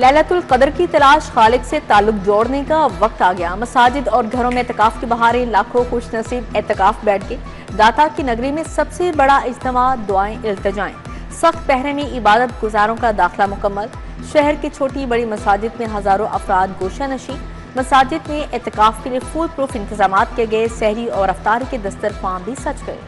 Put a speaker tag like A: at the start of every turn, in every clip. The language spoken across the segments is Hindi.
A: लैलतुल कदर की तलाश, खालिक से ताल्लुक जोड़ने का वक्त आ गया। मसाजिद और घरों में एतकाफ की बहारें, लाखों खुश नसीब एतकाफ बैठ गए। दाता की नगरी में सबसे बड़ा इज्तिमा, दुआएं इल्तिजाएं। सख्त पहरे में इबादत गुजारों का दाखिला मुकम्मल। शहर की छोटी बड़ी मसाजिद में हजारों अफराद गोशा नशी। मसाजिद में एतकाफ के लिए फुल प्रूफ इंतजाम किए गए। सहरी और अफ्तारी के दस्तरख्वान भी सज गए।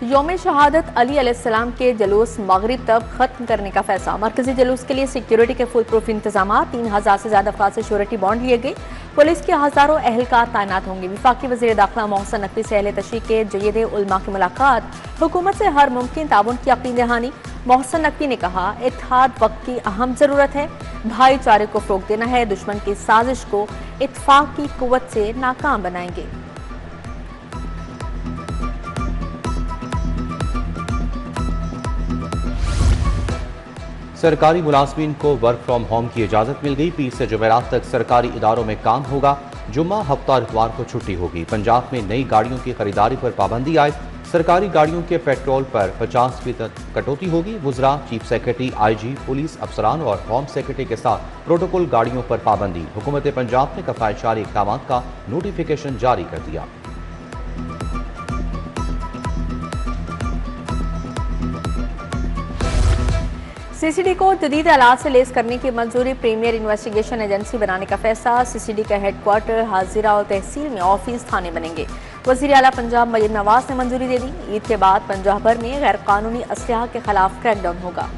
A: यौम शहादत अली अलैहिस्सलाम के जुलूस मगरिब तक खत्म करने का फैसला। मरकजी जुलूस के लिए सिक्योरिटी के फुल प्रूफ इंतजाम। 3000 से ज्यादा अफराद से श्योरिटी बॉन्ड लिए गए। पुलिस के हजारों अहलकार तैनात होंगे। वफाकी वज़ीर दाखिला मोहसिन नकवी से अहले तशरीह के जयद उलमा की मुलाकात। हुकूमत से हर मुमकिन ताउन की यकीन दहानी। मोहसिन नकवी ने कहा, इत्तेहाद वक्त की अहम जरूरत है। भाईचारे को फ़रोग़ देना है। दुश्मन की साजिश को इत्तेफाक की कुव्वत से नाकाम बनाएंगे।
B: सरकारी मुलाजमीन को वर्क फ्रॉम होम की इजाज़त मिल गई। 20 से जुमेरात तक सरकारी इदारों में काम होगा। जुम्मा हफ्ता इतवार को छुट्टी होगी। पंजाब में नई गाड़ियों की खरीदारी पर पाबंदी आए। सरकारी गाड़ियों के पेट्रोल पर 50% कटौती होगी। वुज़रा, चीफ सेक्रेटरी, IG, पुलिस अफसरान और होम सेक्रेटरी के साथ प्रोटोकॉल गाड़ियों पर पाबंदी। हुकूमत पंजाब ने कफ़ायतजारी इक़दाम का नोटिफिकेशन जारी कर दिया।
A: CCD को जदीद आलात से लेस करने की मंजूरी। प्रीमियर इन्वेस्टिगेशन एजेंसी बनाने का फैसला। CCD का हेडक्वार्टर हाजिरा और तहसील में ऑफिस थाने बनेंगे। वज़ीर आला पंजाब मजीद नवाज ने मंजूरी दे दी। ईद के बाद पंजाब भर में गैर कानूनी असलहा के खिलाफ क्रैकडाउन होगा।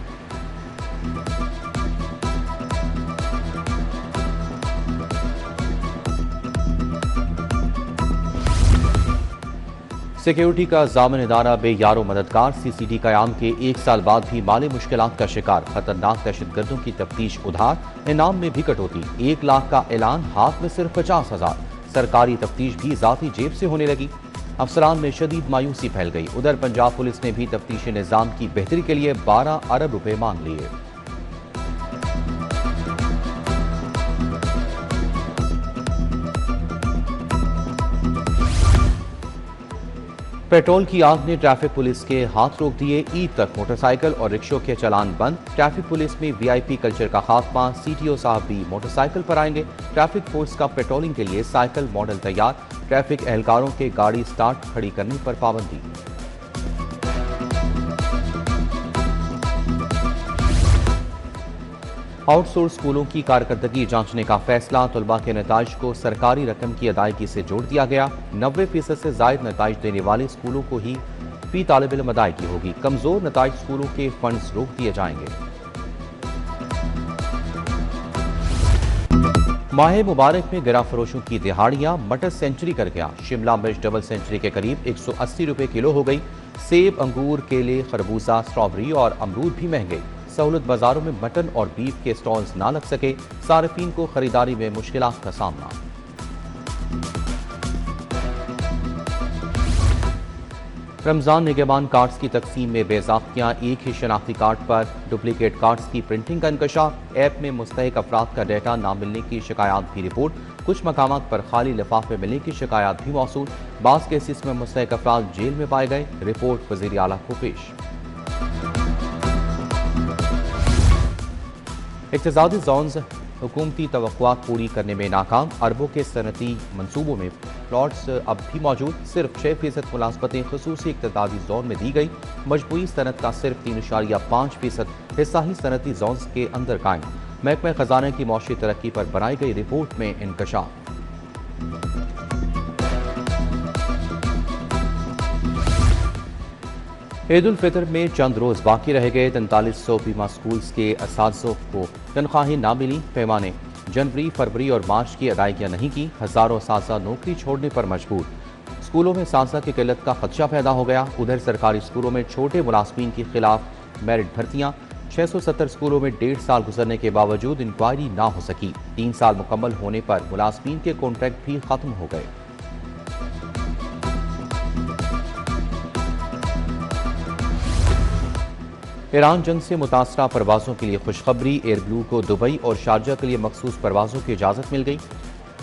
B: सिक्योरिटी का जामिन इदारा बेयारो मददगार। CCD कयाम के 1 साल बाद भी माली मुश्किलात का शिकार। खतरनाक दहशतगर्दों की तफ्तीश उधार, इनाम में भी कटौती। 1 लाख का ऐलान, हाथ में सिर्फ 50,000। सरकारी तफ्तीश भी जाती जेब से होने लगी। अफसरान में शदीद मायूसी फैल गई। उधर पंजाब पुलिस ने भी तफ्तीशी निज़ाम की बेहतरी के लिए 12 अरब रुपए मांग लिए। पेट्रोल की आग ने ट्रैफिक पुलिस के हाथ रोक दिए। ईद तक मोटरसाइकिल और रिक्शों के चलान बंद। ट्रैफिक पुलिस में VIP कल्चर का खात्मा। CTO साहब भी मोटरसाइकिल पर आएंगे। ट्रैफिक फोर्स का पेट्रोलिंग के लिए साइकिल मॉडल तैयार। ट्रैफिक एहलकारों के गाड़ी स्टार्ट खड़ी करने पर पाबंदी। आउटसोर्स स्कूलों की कारकर्दगी जांचने का फैसला। तलबा के नताइज को सरकारी रकम की अदायगी से जोड़ दिया गया। 90% से जायद नताइज देने वाले स्कूलों को ही फी तालिब इल्म अदायगी होगी। कमजोर नताइज स्कूलों के फंड्स रोक दिए जाएंगे। माह मुबारक में गिरा फरोशों की दिहाड़ियां। मटर सेंचुरी कर गया। शिमला मिर्च डबल सेंचुरी के करीब 180 रुपए किलो हो गई। सेब, अंगूर, केले, खरबूजा, स्ट्रॉबेरी और अमरूद भी महंगे। सहूलत बाजारों में मटन और बीफ के स्टॉल्स ना लग सके। सार्फिन को खरीदारी में मुश्किलात का सामना। रमजान निगहबान कार्ड्स की तकसीम में बेज़ाब्तियां। एक ही शनाख्ती कार्ड पर डुप्लीकेट कार्ड्स की प्रिंटिंग का इंकशाफ। ऐप में मुस्तहिक अफराद का डेटा ना मिलने की शिकायत भी रिपोर्ट। कुछ मकामात पर खाली लिफाफे मिलने की शिकायत भी मौसूल। बास केसेस में मुस्तहिक अफराद जेल में पाए गए। रिपोर्ट वज़ीर आला को पेश। इक़्तिसादी जोन्स हुकूमती तवक्कुआत पूरी करने में नाकाम। अरबों के सनती मनसूबों में प्लॉट्स अब भी मौजूद। सिर्फ 6% मुलाजमतें खसूसी इक़्तिसादी जोन में दी गई। मजबूरी सनत का सिर्फ 3.5% हिस्सा ही सनती जोन्स के अंदर कायम। महकमा खजाना की मौशी तरक्की पर बनाई गई रिपोर्ट में इंकशाफ। ईद उल फितर में चंद रोज बाकी रह गए। 4300 बीमा स्कूल्स के असातिज़ों को तनख्वाहें ना मिली। पैमाने जनवरी, फरवरी और मार्च की अदायगियां नहीं की। हजारों असातिज़ा नौकरी छोड़ने पर मजबूर। स्कूलों में असातिज़ा की किल्लत का खदशा पैदा हो गया। उधर सरकारी स्कूलों में छोटे मुलाजमीन के खिलाफ मेरिट भर्तियां। 670 स्कूलों में 1.5 साल गुजरने के बावजूद इंक्वायरी ना हो सकी। 3 साल मुकम्मल होने पर मुलाजमीन के कॉन्ट्रैक्ट भी खत्म हो गए। ईरान जंग से मुतासरा परवाजों के लिए खुशखबरी। एयर ब्लू को दुबई और शारजा के लिए मखसूस परवाजों की इजाज़त मिल गई।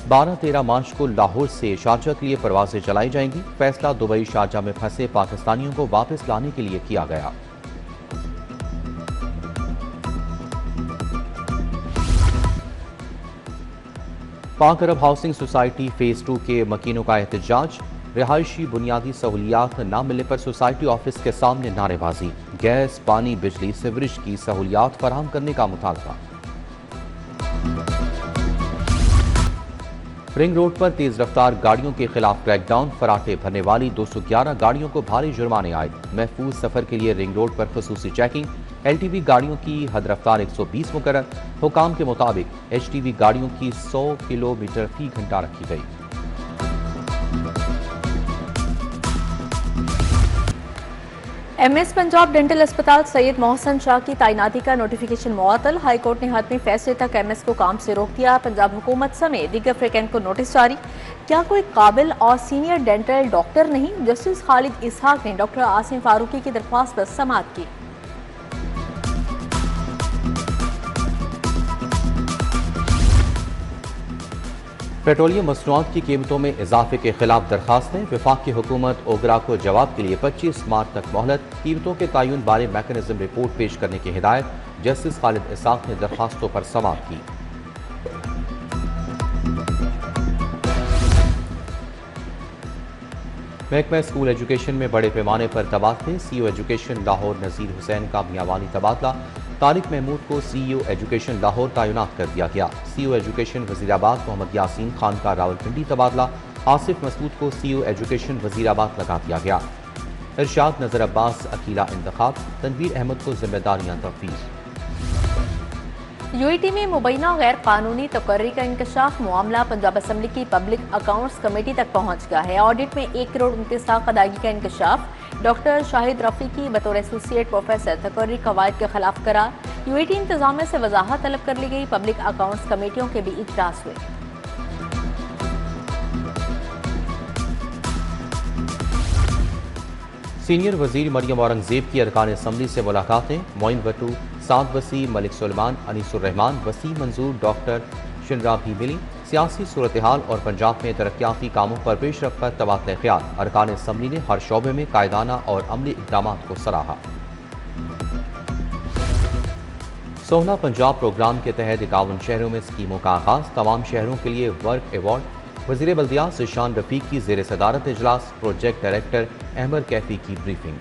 B: 12-13 मार्च को लाहौर से शारजा के लिए परवाजें चलाई जाएंगी। फैसला दुबई शारजा में फंसे पाकिस्तानियों को वापस लाने के लिए किया गया। पाक अरब हाउसिंग सोसाइटी फेज 2 के मकीनों का एहतजाज। रिहायशी बुनियादी सहूलियात न मिलने पर सोसाइटी ऑफिस के सामने नारेबाजी। गैस, पानी, बिजली, सीवरेज की सहूलियात फराहम करने का मुतालबा। रिंग रोड पर तेज रफ्तार गाड़ियों के खिलाफ क्रैकडाउन। फराटे भरने वाली 211 गाड़ियों को भारी जुर्माने आए। महफूज सफर के लिए रिंग रोड पर खुसूसी चेकिंग। LTV गाड़ियों की हद रफ्तार 120 मुकर्रर। हुकाम के मुताबिक HTV गाड़ियों की 100 किलोमीटर फी घंटा रखी गई।
A: MS पंजाब डेंटल अस्पताल सैयद मोहसन शाह की तैनाती का नोटिफिकेशन मुअत्तल। हाईकोर्ट ने हतमी फैसले तक MS को काम से रोक दिया। पंजाब हुकूमत समेत दीगर फ्रिकैन को नोटिस जारी। क्या कोई काबिल और सीनियर डेंटल डॉक्टर नहीं? जस्टिस खालिद इसहाक ने डॉक्टर आसिम फारूकी की दरख्वास्त पर समाअत की।
B: पेट्रोलियम मसनूआत की कीमतों में इजाफे के खिलाफ दरखास्तें। वफाक की हुकूमत ओगरा को जवाब के लिए 25 मार्च तक मोहलत। कीमतों के तयन बारे मैकेनिज्म रिपोर्ट पेश करने की हिदायत। जस्टिस खालिद इसाक ने दरखास्तों पर समाअत की। महकमा स्कूल एजुकेशन में बड़े पैमाने पर तबादले। CEO एजुकेशन लाहौर नज़ीर हुसैन का मियांवाली तबादला। तारिक महमूद को CEO एजुकेशन लाहौर तैनात कर दिया गया। CEO एजुकेशन वजीराबाद मोहम्मद यासीन खान का रावलपिंडी तबादला। आसिफ मसूद को CEO एजुकेशन वजीराबाद लगा दिया गया। इरशाद नजर अब्बास अकीला इंतखाब। तनवीर अहमद को जिम्मेदारियां तफवीज़।
A: UET में मुबैना गैर कानूनी तकर्री का इंकशाफ। मामला पंजाब असम्बली की पब्लिक अकाउंट्स कमेटी तक पहुंच गया है। ऑडिट में 1 करोड़ 29 लाख अदायगी का इंकशाफ। डॉक्टर शाहिद रफीकी बतौर एसोसिएट प्रोफेसर तकर्री कवायद के खिलाफ करार। UET इंतजामिया से वजाहत तलब कर ली गई। पब्लिक अकाउंट्स कमेटियों के भी इजलास हुए।
B: सीनियर वजीर मरियम औरंगजेब की अरकान असम्बली से मुलाकातें। मोइन भट्टू, साद वसी, मलिक सुलेमान, अनीसुर्रहमान, वसी मंजूर, डॉक्टर शिनरा भी मिली। सियासी सूरत हाल और पंजाब में तरक्याती कामों पर पेशरफ पर तबादला ख्याल। अरकान असम्बली ने हर शोबे में कायदाना और अमली इक़दाम को सराहा। सोहना पंजाब प्रोग्राम के तहत 51 शहरों में स्कीमों का आगाज। तमाम शहरों के लिए वर्क अवार्ड। वज़ीर बल्दियात ज़िशान रफ़ीक की ज़ेर सदारत इजलास। प्रोजेक्ट डायरेक्टर अहमद कैफी की ब्रीफिंग।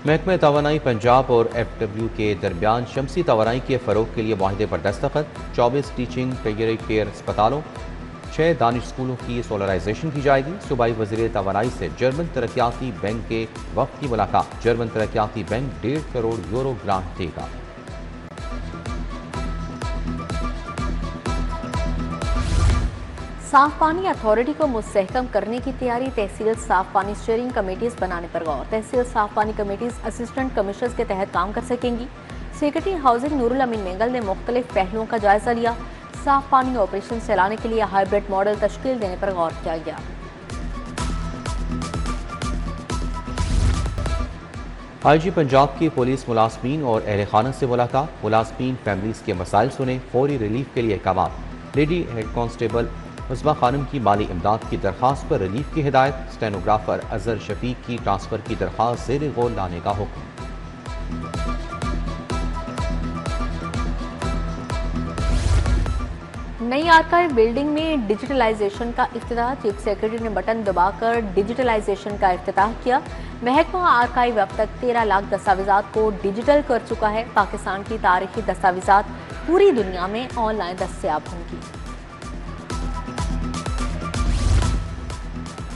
B: महकमा तवानाई पंजाब और FW के दरमियान शमसी तवानाई के फ़रोग के लिए मुआहदे पर दस्तखत। 24 टीचिंग केयर अस्पतालों, 6 दानिश स्कूलों की सोलराइजेशन की जाएगी। सूबाई वज़ीर तवानाई से जर्मन तरक्याती बैंक के वफ़द की मुलाकात। जर्मन तरक्याती बैंक 1.5 करोड़ यूरो ग्रांट देगा।
A: साफ पानी अथॉरिटी को मुस्तहकम करने की तैयारी। तहसील साफ पानी स्टीयरिंग कमेटीज बनाने पर गौर। तहसील साफ पानी कमेटीज असिस्टेंट कमिश्नर्स के तहत काम कर सकेंगी। सेक्रेटरी हाउसिंग नूरुल अमीन मेंगल ने मुख्तलिफ पहलुओं का जायजा लिया। साफ पानी ऑपरेशन चलाने के लिए हाइब्रिड मॉडल तश्कील देने पर गौर किया गया।
B: IG पंजाब की पुलिस मुलाजमीन और अहल खाना से मुलाकात। मुलाजमीन फैमिलीज के मसाइल सुने। फौरी रिलीफ के लिए अहकाम। लेडी हेड कांस्टेबल उस्मा खानम की माली इमदाद की दरख्वास्त पर रिलीफ की हिदायत। स्टेनोग्राफर अजहर शफीक की ट्रांसफर की दरख्वास्त ज़ेर गौर लाने का हुक्म।
A: नई आर्काइव बिल्डिंग में डिजिटलाइजेशन का इफ्तिताह। चीफ सेक्रेटरी ने बटन दबाकर डिजिटलाइजेशन का इफ्तिताह किया। महकमा आर्काइव अब तक 13 लाख दस्तावेजात को डिजिटल कर चुका है। पाकिस्तान की तारीखी दस्तावेजात पूरी दुनिया में ऑनलाइन दस्तयाब होंगी।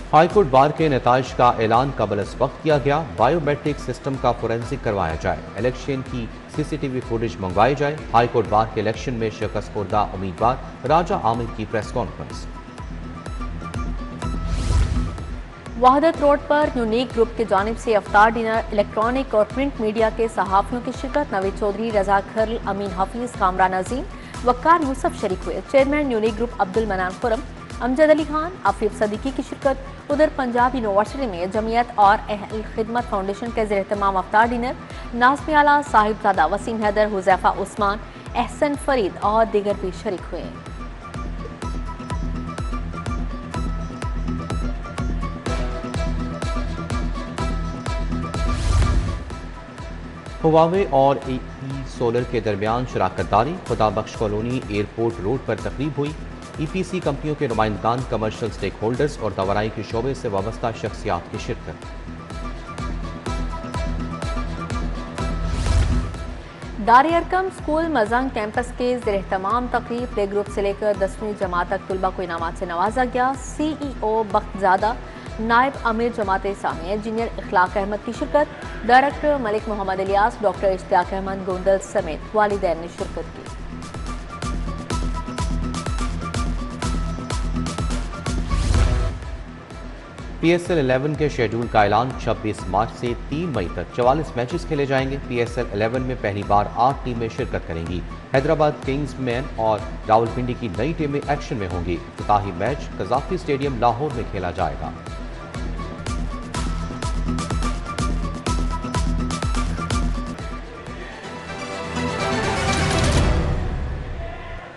B: हाईकोर्ट बार के नताइज का ऐलान कबल अज वक्त किया गया। बायोमेट्रिक सिस्टम का फोरेंसिक करवाया जाए। इलेक्शन की CCTV फुटेज मंगवाई जाए। हाईकोर्ट बार के इलेक्शन में शिकस्त खुर्दा उम्मीदवार राजा आमिर की प्रेस कॉन्फ्रेंस।
A: वहदत रोड पर यूनिक ग्रुप की जानिब से अफ्तार डिनर। इलेक्ट्रॉनिक और प्रिंट मीडिया के सहाफ़ियों की शिरकत। नवीद चौधरी, रजा खर्ल, अमीन हफीज, कामरान अजीम, वक्कार यूसुफ शरीक हुए। चेयरमैन यूनिक ग्रुप अब्दुल मनान खुरम, अमजद अली खान, आफिफ सदीकी की शिरकत। उधर पंजाब यूनिवर्सिटी में जमीयत और अहल खिदमत फाउंडेशन के ज़ेर एहतमाम अफ्तार डिनर नाज़िम आला, साहिबजादा वसीम हैदर, हुज़ैफा उस्मान, एहसन फरीद और दीगर भी शरीक हुए।
B: हुवावे और ई सोलर के दरमियान शराकतदारी, खुदाबख्श कॉलोनी एयरपोर्ट रोड पर तकरीब हुई। EPC कंपनियों के नुमाइंदगान, कमर्शियल स्टेक होल्डर्स और दवाराई के शोबे से वाबस्ता शख्सियात की शिरकत।
A: दार अरकम स्कूल मजंग कैंपस के ज़ेर एहतमाम तकरीब प्ले ग्रुप से लेकर 10वीं जमात तक तुलबा को इनामात से नवाजा गया। CEO बख्तजादा, नायब अमीर जमात इस्लामी इंजीनियर इखलाक अहमद की शिरकत। डायरेक्टर मलिक मोहम्मद इलियास, डॉक्टर इश्तियाक अहमद गोंदल समेत वालिदैन ने शिरकत की।
B: PSL 11 के शेड्यूल का ऐलान 26 मार्च से 3 मई तक 44 मैचेस खेले जाएंगे। PSL 11 में पहली बार 8 टीमें शिरकत करेंगी। हैदराबाद किंग्स मैन और रावलपिंडी की नई टीमें एक्शन में होंगी। इफ्तिताही मैच कज़ाफ़ी स्टेडियम लाहौर में खेला जाएगा।